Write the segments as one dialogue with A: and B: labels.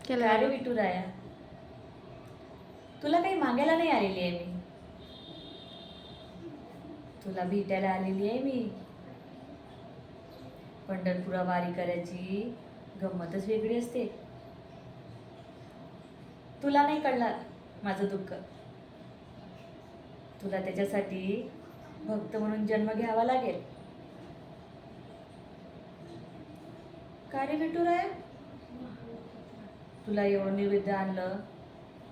A: का रे विठुराया, तुला काही मागायला नाही आलेली आहे मी, तुला भेटायला आलेली आहे मी. पंढरपुरा वारी करायची गंमतच वेगळी असते. तुला नाही कळणार माझं दुःख. तुला त्याच्यासाठी भक्त म्हणून जन्म घ्यावा लागेल. का रे विठुराया, तुला एवढं नैवेद्य आणलं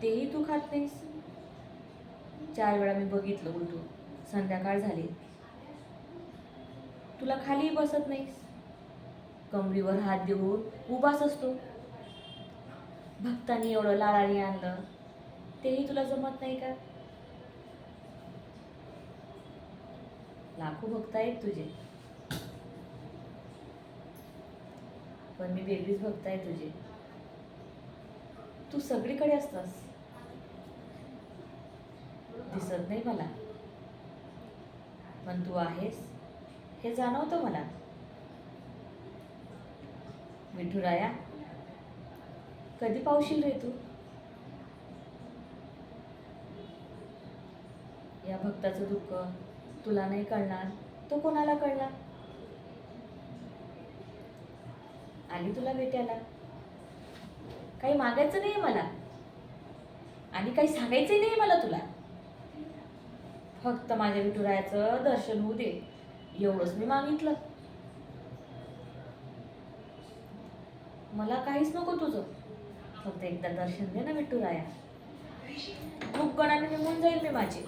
A: तेही तू खात नाहीस. 4 वेळा मी बघितलं उलटून, संध्याकाळ झाली. तुला खाली बसत नाहीस, कमरीवर हात देऊन उभाच असतो. भक्तांनी एवढं लाडाने आणलं तेही तुला जमत नाही का? लाखो भक्त आहेत तुझे, पण मी वेगळीच भक्त आहे तुझे. तू सगळीकडे असतास, दिसत नाही मला, पण तू आहेस हे जाणवतं मला. विठुराया, कधी पावशील रे तू? या भक्ताचं दुःख तुला नाही कळणार तो कोणाला कळणार? आली तुला भेटायला. काही मागायचं नाही मला आणि काही सांगायचंही नाही मला तुला. फक्त माझ्या विठुरायाचं दर्शन होऊ दे, एवढंच मी मागितलं. मला काहीच नको तुझं, फक्त एकदा दर्शन दे ना विठुराया. खूप गणाने निघून जाईल मी माझी.